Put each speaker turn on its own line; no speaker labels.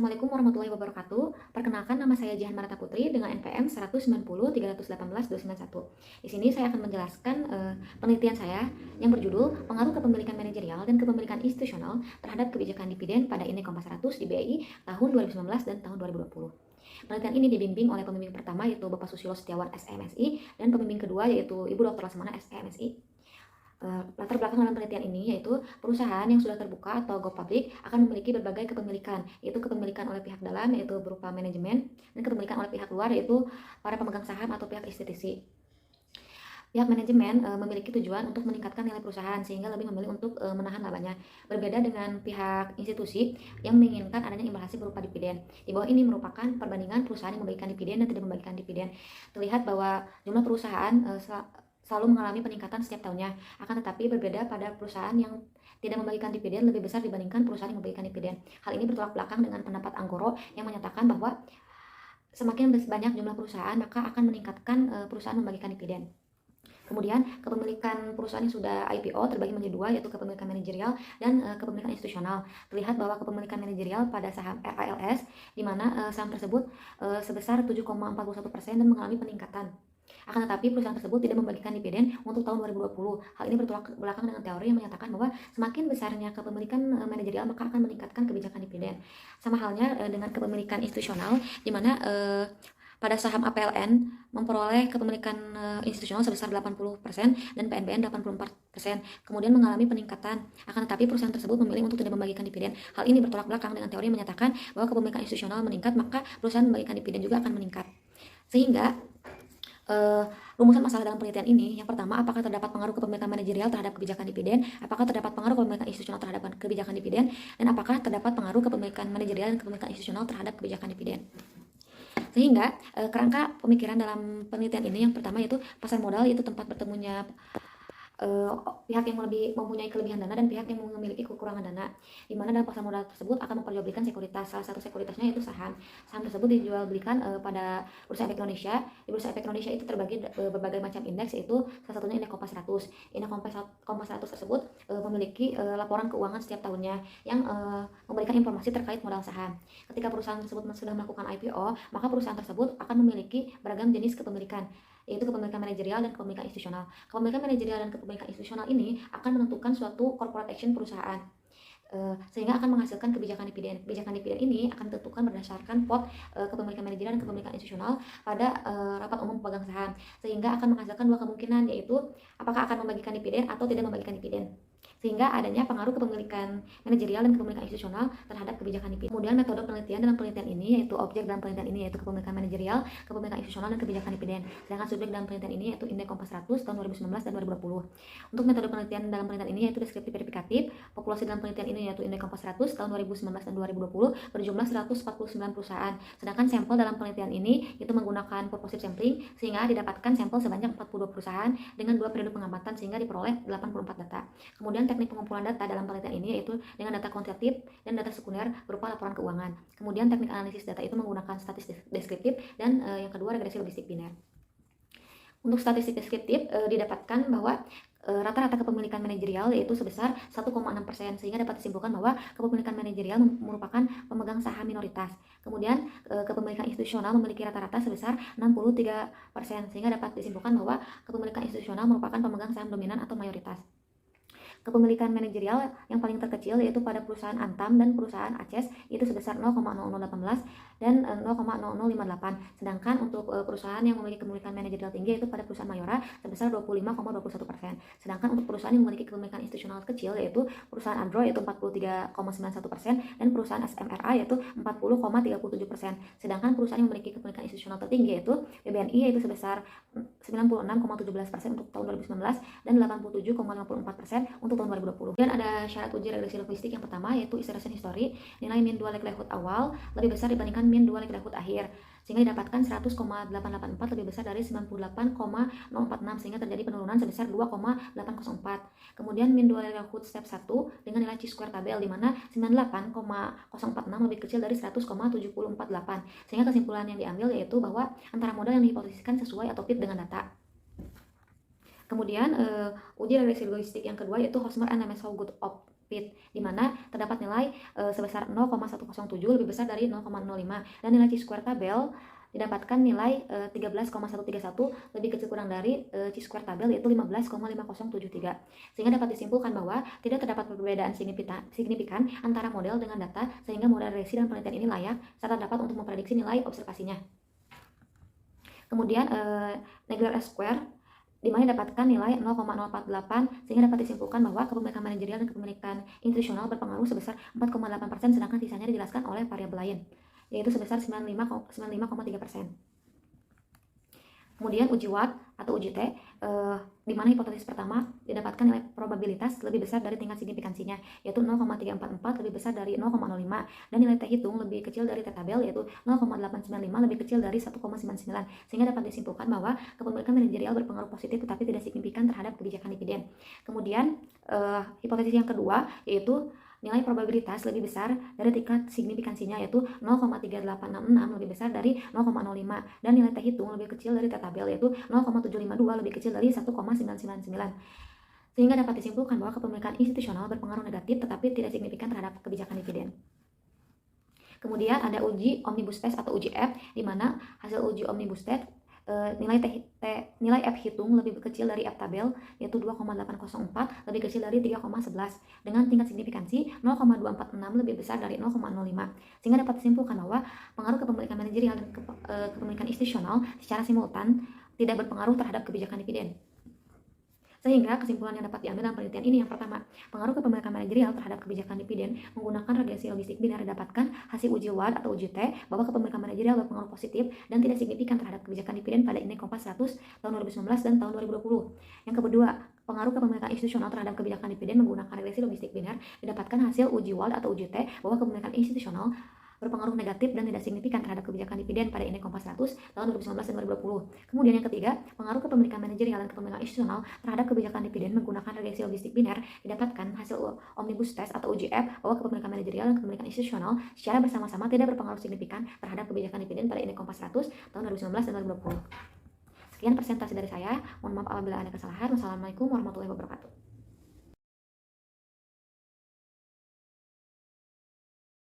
Assalamualaikum warahmatullahi wabarakatuh. Perkenalkan, nama saya Jihan Marata Putri dengan NPM 190.318.291. Di sini saya akan menjelaskan penelitian saya yang berjudul Pengaruh Kepemilikan Manajerial dan Kepemilikan Institusional terhadap Kebijakan Dividen pada Indeks Kompas 100 di BI tahun 2019 dan tahun 2020. Penelitian ini dibimbing oleh pembimbing pertama yaitu Bapak Susilo Setiawan SMSI dan pembimbing kedua yaitu Ibu Dr. Lasmana SMSI. Latar belakang dalam penelitian ini yaitu perusahaan yang sudah terbuka atau go public akan memiliki berbagai kepemilikan, yaitu kepemilikan oleh pihak dalam yaitu berupa manajemen dan kepemilikan oleh pihak luar yaitu para pemegang saham atau pihak institusi. Pihak manajemen memiliki tujuan untuk meningkatkan nilai perusahaan sehingga lebih memilih untuk menahan labanya. Berbeda dengan pihak institusi yang menginginkan adanya imbal hasil berupa dividen. Di bawah ini merupakan perbandingan perusahaan yang membagikan dividen dan tidak membagikan dividen. Terlihat bahwa jumlah perusahaan selalu mengalami peningkatan setiap tahunnya. Akan tetapi berbeda pada perusahaan yang tidak membagikan dividen lebih besar dibandingkan perusahaan yang membagikan dividen. Hal ini bertolak belakang dengan pendapat Anggoro yang menyatakan bahwa semakin banyak jumlah perusahaan maka akan meningkatkan perusahaan membagikan dividen. Kemudian kepemilikan perusahaan yang sudah IPO terbagi menjadi dua, yaitu kepemilikan manajerial dan kepemilikan institusional. Terlihat bahwa kepemilikan manajerial pada saham RALS di mana saham tersebut sebesar 7,41% dan mengalami peningkatan. Akan tetapi perusahaan tersebut tidak membagikan dividen untuk tahun 2020. Hal ini bertolak belakang dengan teori yang menyatakan bahwa semakin besarnya kepemilikan manajerial maka akan meningkatkan kebijakan dividen. Sama halnya dengan kepemilikan institusional di mana pada saham APLN memperoleh kepemilikan institusional sebesar 80% dan PNBN 84%, kemudian mengalami peningkatan. Akan tetapi perusahaan tersebut memilih untuk tidak membagikan dividen. Hal ini bertolak belakang dengan teori yang menyatakan bahwa kepemilikan institusional meningkat maka perusahaan membagikan dividen juga akan meningkat. Sehingga rumusan masalah dalam penelitian ini, yang pertama, apakah terdapat pengaruh kepemilikan manajerial terhadap kebijakan dividen, apakah terdapat pengaruh kepemilikan institusional terhadap kebijakan dividen, dan apakah terdapat pengaruh kepemilikan manajerial dan kepemilikan institusional terhadap kebijakan dividen. Sehingga kerangka pemikiran dalam penelitian ini yang pertama yaitu pasar modal, yaitu tempat bertemunya pihak yang lebih mempunyai kelebihan dana dan pihak yang memiliki kekurangan dana, di mana dalam pasar modal tersebut akan memperjualbelikan sekuritas. Salah satu sekuritasnya yaitu saham. Saham tersebut dijual belikan pada Bursa Efek Indonesia. Di Bursa Efek Indonesia itu terbagi berbagai macam indeks, yaitu salah satunya indeks Kompas 100. Indeks Kompas 100 tersebut memiliki laporan keuangan setiap tahunnya yang memberikan informasi terkait modal saham. Ketika perusahaan tersebut sudah melakukan IPO, maka perusahaan tersebut akan memiliki beragam jenis kepemilikan, yaitu kepemilikan manajerial dan kepemilikan institusional. Kepemilikan manajerial dan kepemilikan institusional ini akan menentukan suatu corporate action perusahaan, sehingga akan menghasilkan kebijakan dividen. Kebijakan dividen ini akan ditentukan berdasarkan pot kepemilikan manajerial dan kepemilikan institusional pada rapat umum pemegang saham, sehingga akan menghasilkan dua kemungkinan, yaitu apakah akan membagikan dividen atau tidak membagikan dividen, sehingga adanya pengaruh kepemilikan manajerial dan kepemilikan institusional terhadap kebijakan dividen. Kemudian metode penelitian dalam penelitian ini, yaitu objek dalam penelitian ini yaitu kepemilikan manajerial, kepemilikan institusional, dan kebijakan dividen. Sedangkan subjek dalam penelitian ini yaitu Indeks Kompas 100 tahun 2019 dan 2020. Untuk metode penelitian dalam penelitian ini yaitu deskriptif verifikatif. Populasi dalam penelitian ini yaitu Indeks Kompas 100 tahun 2019 dan 2020 berjumlah 149 perusahaan. Sedangkan sampel dalam penelitian ini itu menggunakan purposive sampling, sehingga didapatkan sampel sebanyak 42 perusahaan dengan 2 periode pengamatan sehingga diperoleh 84 data. Kemudian teknik pengumpulan data dalam penelitian ini yaitu dengan data kuantitatif dan data sekunder berupa laporan keuangan. Kemudian teknik analisis data itu menggunakan statistik deskriptif dan yang kedua regresi logistik biner. Untuk statistik deskriptif didapatkan bahwa rata-rata kepemilikan manajerial yaitu sebesar 1,6%, sehingga dapat disimpulkan bahwa kepemilikan manajerial merupakan pemegang saham minoritas. Kemudian kepemilikan institusional memiliki rata-rata sebesar 63%, sehingga dapat disimpulkan bahwa kepemilikan institusional merupakan pemegang saham dominan atau mayoritas. Kepemilikan manajerial yang paling terkecil yaitu pada perusahaan Antam dan perusahaan Aces itu sebesar 0,0018 dan 0,0058. Sedangkan untuk perusahaan yang memiliki kepemilikan manajerial tinggi yaitu pada perusahaan Mayora sebesar 25,21%. Sedangkan untuk perusahaan yang memiliki kepemilikan institusional kecil yaitu perusahaan Andro yaitu 43,91% dan perusahaan SMRA yaitu 40,37%. Sedangkan perusahaan yang memiliki kepemilikan institusional tertinggi yaitu BBNI yaitu sebesar 96,17% untuk tahun 2019 dan 87,54% untuk tahun 2020. Dan ada syarat uji regresi logistik yang pertama yaitu iteration history, nilai mean dua likelihood awal lebih besar dibandingkan mean dua likelihood akhir, sehingga didapatkan 100,884 lebih besar dari 98,046, sehingga terjadi penurunan sebesar 2,804. Kemudian mean dua likelihood step 1 dengan nilai chi-square tabel di mana 98,046 lebih kecil dari 100,748, sehingga kesimpulan yang diambil yaitu bahwa antara modal yang dihipotesiskan sesuai atau fit dengan data. Kemudian uji regresi logistik yang kedua yaitu Hosmer and Lemeshow Good of profit, di mana terdapat nilai sebesar 0,107 lebih besar dari 0,05 dan nilai chi-square tabel didapatkan nilai 13,131 lebih kecil kurang dari chi-square tabel yaitu 15,5073. Sehingga dapat disimpulkan bahwa tidak terdapat perbedaan signifikan antara model dengan data sehingga model regresi dan penelitian ini layak serta dapat untuk memprediksi nilai observasinya. Kemudian Nagler S-square di mana dapatkan nilai 0,048 sehingga dapat disimpulkan bahwa kepemilikan manajerial dan kepemilikan institusional berpengaruh sebesar 4,8% sedangkan sisanya dijelaskan oleh variabel lain yaitu sebesar 95,3%. Kemudian uji Watt atau uji T, di mana hipotesis pertama didapatkan nilai probabilitas lebih besar dari tingkat signifikansinya, yaitu 0,344 lebih besar dari 0,05, dan nilai T hitung lebih kecil dari T tabel, yaitu 0,895 lebih kecil dari 1,99, sehingga dapat disimpulkan bahwa kepemilikan manajerial berpengaruh positif tetapi tidak signifikan terhadap kebijakan dividen. Kemudian hipotesis yang kedua yaitu nilai probabilitas lebih besar dari tingkat signifikansinya yaitu 0,3866 lebih besar dari 0,05 dan nilai T hitung lebih kecil dari T tabel yaitu 0,752 lebih kecil dari 1,999. Sehingga dapat disimpulkan bahwa kepemilikan institusional berpengaruh negatif tetapi tidak signifikan terhadap kebijakan dividen. Kemudian ada uji omnibus test atau uji F, di mana hasil uji omnibus test nilai F hitung lebih kecil dari F tabel yaitu 2,804 lebih kecil dari 3,11 dengan tingkat signifikansi 0,246 lebih besar dari 0,05 sehingga dapat disimpulkan bahwa pengaruh kepemilikan manajerial dan kepemilikan institusional secara simultan tidak berpengaruh terhadap kebijakan dividen. Sehingga kesimpulan yang dapat diambil dalam penelitian ini yang pertama, pengaruh kepemilikan manajerial terhadap kebijakan dividen menggunakan regresi logistik biner didapatkan hasil uji Watt atau uji T bahwa kepemilikan manajerial berpengaruh positif dan tidak signifikan terhadap kebijakan dividen pada Indeks Kompas 100 tahun 2019 dan tahun 2020. Yang kedua, pengaruh kepemilikan institusional terhadap kebijakan dividen menggunakan regresi logistik biner didapatkan hasil uji Watt atau uji T bahwa kepemilikan institusional berpengaruh negatif dan tidak signifikan terhadap kebijakan dividen pada Indeks Kompas 100 tahun 2019 dan 2020. Kemudian yang ketiga, pengaruh kepemilikan manajerial dan kepemilikan institusional terhadap kebijakan dividen menggunakan regresi logistik biner didapatkan hasil omnibus test atau uji F bahwa kepemilikan manajerial dan kepemilikan institusional secara bersama-sama tidak berpengaruh signifikan terhadap kebijakan dividen pada Indeks Kompas 100 tahun 2019 dan 2020. Sekian presentasi dari saya. Mohon maaf apabila ada kesalahan. Wassalamualaikum warahmatullahi wabarakatuh.